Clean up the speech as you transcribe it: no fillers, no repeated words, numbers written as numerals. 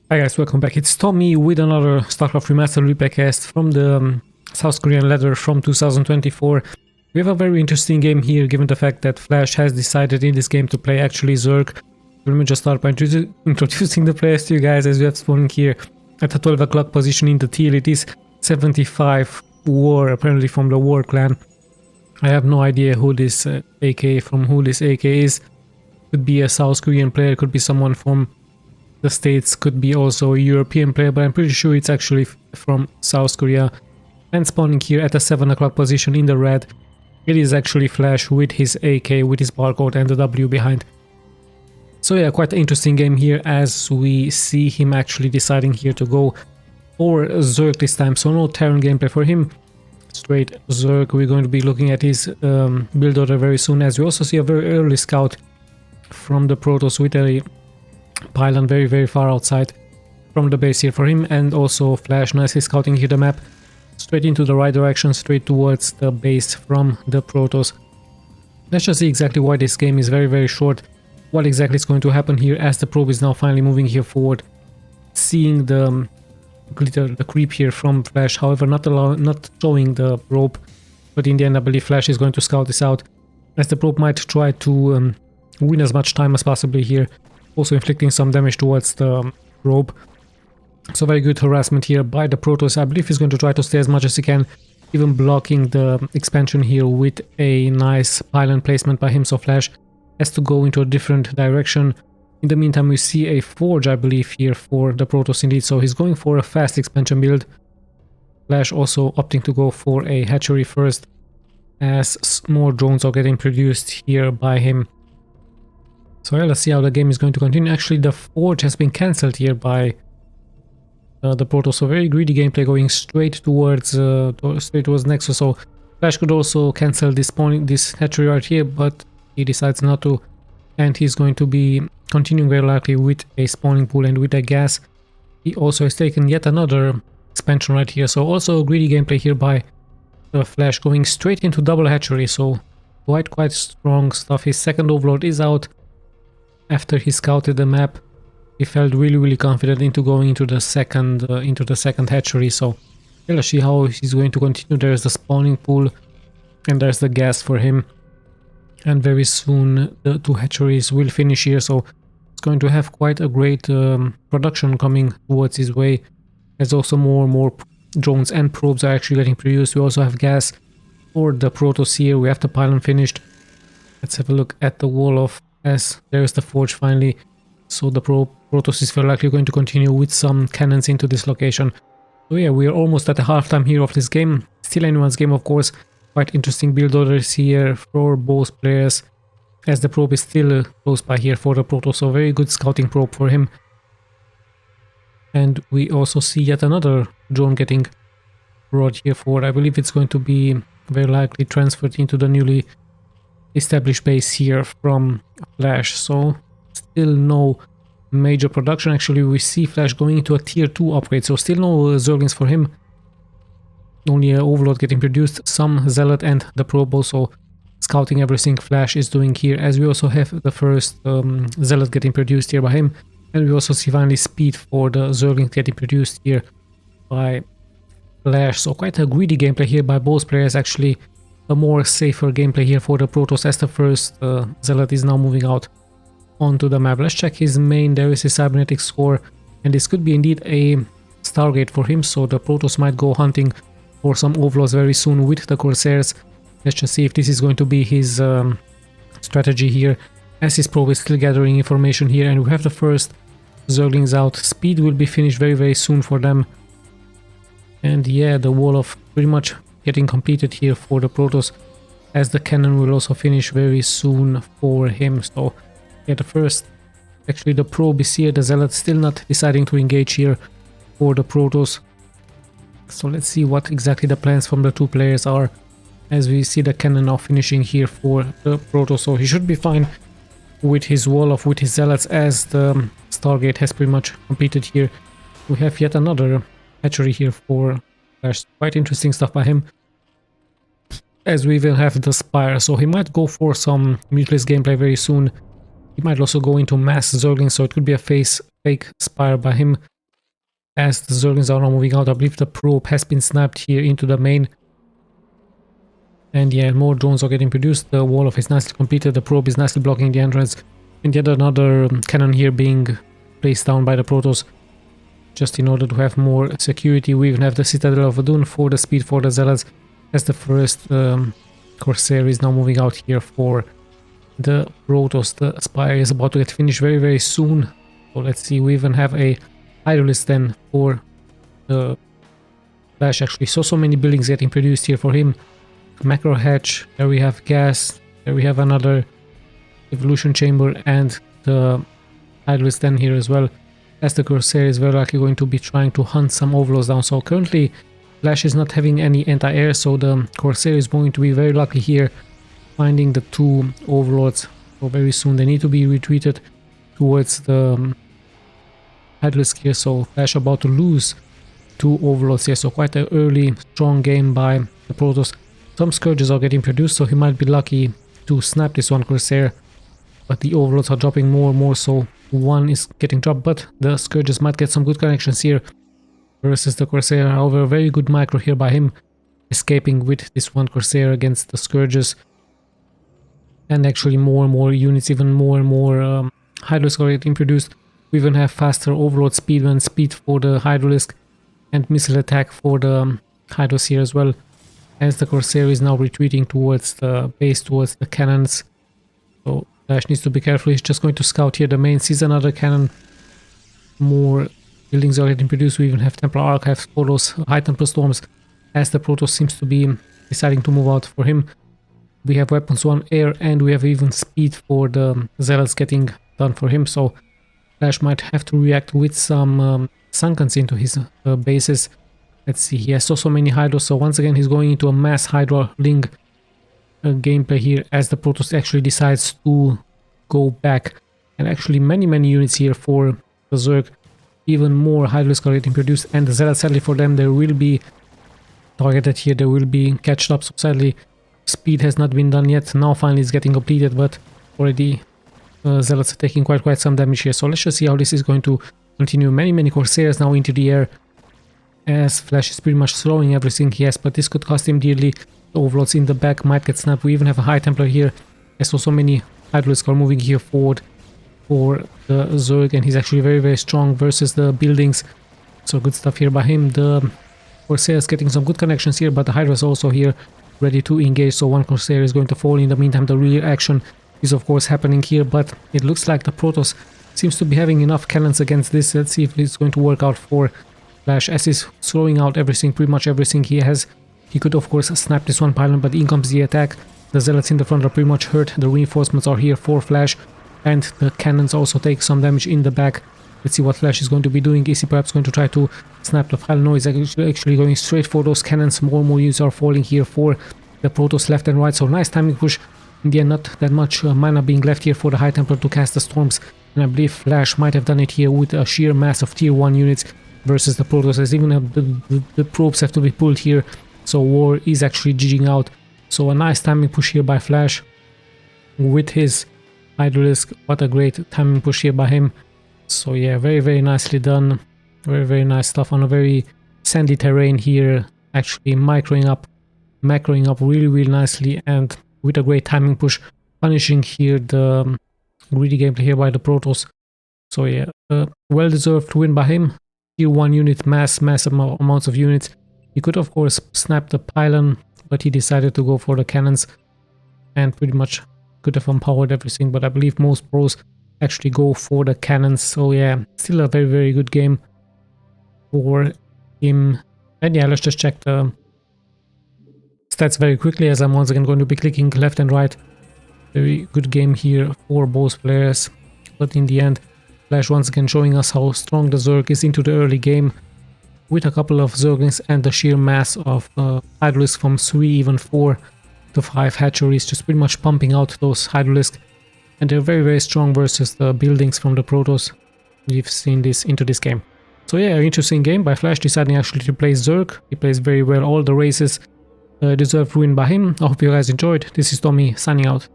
Hi guys, welcome back. It's Tommy with another Starcraft Remastered replay cast from the South Korean ladder from 2024. We have a very interesting game here, given the fact that Flash has decided in this game to play actually Zerg. Let me just start by introducing the players to you guys as we have spawning here at the 12 o'clock position in the tier. It is 75WAR, apparently from the War clan. I have no idea who this AK is. Could be a South Korean player, could be someone from the States, could be also a European player, but I'm pretty sure it's actually from South Korea. And spawning here at the 7 o'clock position in the red, it is actually Flash with his AK, with his barcode and the W behind. So yeah, quite an interesting game here as we see him actually deciding here to go for Zerg this time. So no Terran gameplay for him, straight Zerg. We're going to be looking at his build order very soon, as we also see a very early scout from the Protoss with a pylon very far outside from the base here for him, and also Flash nicely scouting here the map straight into the right direction, straight towards the base from the Protoss. Let's just see exactly why this game is very short, what exactly is going to happen here as the probe is now finally moving here forward. Seeing the glitter, the creep here from Flash, however not showing the probe, but in the end I believe Flash is going to scout this out, as the probe might try to win as much time as possibly here, also inflicting some damage towards the probe. So very good harassment here by the Protoss. I believe he's going to try to stay as much as he can, even blocking the expansion here with a nice pylon placement by him, so Flash has to go into a different direction. In the meantime we see a forge, I believe, here for the Protoss indeed, so he's going for a fast expansion build. Flash also opting to go for a hatchery first, as more drones are getting produced here by him. So yeah, let's see how the game is going to continue. Actually, the forge has been cancelled here by the Protoss, so very greedy gameplay going straight towards Nexus. So Flash could also cancel this hatchery right here, but he decides not to, and he's going to be continuing very likely with a spawning pool and with a gas. He also has taken yet another expansion right here, so also greedy gameplay here by Flash going straight into double hatchery. So quite strong stuff. His second overload is out. After he scouted the map, he felt really confident into going into the second hatchery. So yeah, let's see how he's going to continue. There's the spawning pool and there's the gas for him, and very soon the two hatcheries will finish here, so it's going to have quite a great production coming towards his way, as also more drones and probes are actually getting produced. We also have gas for the Protoss here. We have the pylon finished. Let's have a look at the wall of, as there's the forge finally. So the Protoss is very likely going to continue with some cannons into this location. So yeah, we are almost at the halftime here of this game. Still anyone's game, of course. Quite interesting build orders here for both players, as the probe is still close by here for the Protoss. So very good scouting probe for him. And we also see yet another drone getting brought here for, I believe it's going to be very likely transferred into the newly established base here from Flash. So still no major production. Actually, we see Flash going into a tier 2 upgrade, so still no Zerglings for him. Only an overload getting produced, some Zealot and the probe also scouting everything Flash is doing here, as we also have the first Zealot getting produced here by him, and we also see finally speed for the Zerglings getting produced here by Flash. So quite a greedy gameplay here by both players. Actually a more safer gameplay here for the Protoss, as the first Zealot is now moving out onto the map. Let's check his main. There is his cybernetic score, and this could be indeed a Stargate for him, so the Protoss might go hunting for some overloads very soon with the Corsairs. Let's just see if this is going to be his strategy here, as his probe is still gathering information here, and we have the first Zerglings out. Speed will be finished very soon for them, and yeah, the wall of pretty much getting completed here for the Protoss, as the cannon will also finish very soon for him. So yeah, the probe is here. The Zealot still not deciding to engage here for the Protoss. So let's see what exactly the plans from the two players are, as we see the cannon now finishing here for the Protoss. So he should be fine with his wall of, with his Zealots, as the Stargate has pretty much completed here. We have yet another hatchery here for Flash. Quite interesting stuff by him, as we will have the Spire. So he might go for some mutualist gameplay very soon. He might also go into mass Zerglings, so it could be a fake Spire by him. as the Zerglings are now moving out. I believe the probe has been snapped here into the main. And yeah, more drones are getting produced. The wall off is nicely completed. The probe is nicely blocking the entrance. And yet another cannon here being placed down by the Protoss, just in order to have more security. We even have the Citadel of Adun for the speed for the Zealots, as the first Corsair is now moving out here for the Protoss. The Spire is about to get finished very, very soon. So let's see, we even have a Hydralisk then for the Flash actually. So many buildings getting produced here for him. Macro hatch, there we have gas, there we have another evolution chamber, and the Hydralisk then here as well, as the Corsair is very likely going to be trying to hunt some overlords down. So currently Flash is not having any anti-air, so the Corsair is going to be very lucky here finding the two overlords. So very soon they need to be retreated towards the Hydralisk here. So Flash about to lose two overlords here, so quite an early strong game by the Protoss. Some Scourges are getting produced, so he might be lucky to snap this one Corsair, but the overlords are dropping more and more, so one is getting dropped, but the Scourges might get some good connections here versus the Corsair. However, very good micro here by him, escaping with this one Corsair against the Scourges. And actually more and more units, even more and more Hydralisk are getting produced. We even have faster overload speed and speed for the Hydralisk, and missile attack for the Hydros here as well, as the Corsair is now retreating towards the base, towards the cannons. So Flash needs to be careful. He's just going to scout here the main, sees another cannon. More buildings are getting produced. We even have Templar Archives for those High Templar Storms, as the Protoss seems to be deciding to move out for him. We have weapons 1 air, and we have even speed for the Zealots getting done for him. So Flash might have to react with some Sunkens into his bases. Let's see, he has so many Hydros, so once again he's going into a mass Hydra Ling gameplay here, as the Protoss actually decides to go back. And actually many units here for the Zerg. Even more Hydralisk are getting produced, and the Zealots, sadly for them, they will be targeted here, they will be catched up. So sadly speed has not been done yet. Now finally it's getting completed, but already Zealots are taking quite some damage here. So let's just see how this is going to continue. Many Corsairs now into the air, as Flash is pretty much throwing everything he has, but this could cost him dearly. The overlords in the back might get snapped. We even have a High Templar here, as so many Hydralisks are moving here forward for the Zerg, and he's actually very strong versus the buildings. So good stuff here by him. The Corsair is getting some good connections here, but the Hydra is also here ready to engage. So one Corsair is going to fall. In the meantime, the rear action is of course happening here, but it looks like the Protoss seems to be having enough cannons against this. Let's see if it's going to work out for Flash, as he's throwing out everything, pretty much everything he has. He could of course snap this one pylon, but in comes the attack. The Zealots in the front are pretty much hurt. The reinforcements are here for Flash, and the cannons also take some damage in the back. Let's see what Flash is going to be doing. Is he perhaps going to try to snap the pylon? No, he's actually going straight for those cannons. More and more units are falling here for the Protoss left and right, so nice timing push. In the end, not that much mana being left here for the High Templar to cast the storms, and I believe Flash might have done it here with a sheer mass of tier 1 units versus the Protoss, as even the probes have to be pulled here. So war is actually GGing out. So a nice timing push here by Flash with his Hydralisk. What a great timing push here by him. So yeah, very nicely done. Very nice stuff on a very sandy terrain here. Actually macroing up really nicely, and with a great timing push, punishing here the greedy gameplay here by the Protoss. So yeah, well deserved win by him. Tier 1 unit, massive amounts of units. He could of course snap the pylon, but he decided to go for the cannons, and pretty much could have empowered everything, but I believe most pros actually go for the cannons. So yeah, still a very good game for him. And yeah, let's just check the stats very quickly, as I'm once again going to be clicking left and right. Very good game here for both players, but in the end Flash once again showing us how strong the Zerg is into the early game, with a couple of Zerglings and the sheer mass of Hydralisk from 3, even 4 to 5 hatcheries, just pretty much pumping out those Hydralisk, and they're very strong versus the buildings from the Protoss. We've seen this into this game. So yeah, interesting game by Flash, deciding actually to play Zerg. He plays very well all the races. Deserved win by him. I hope you guys enjoyed. This is Tommy signing out.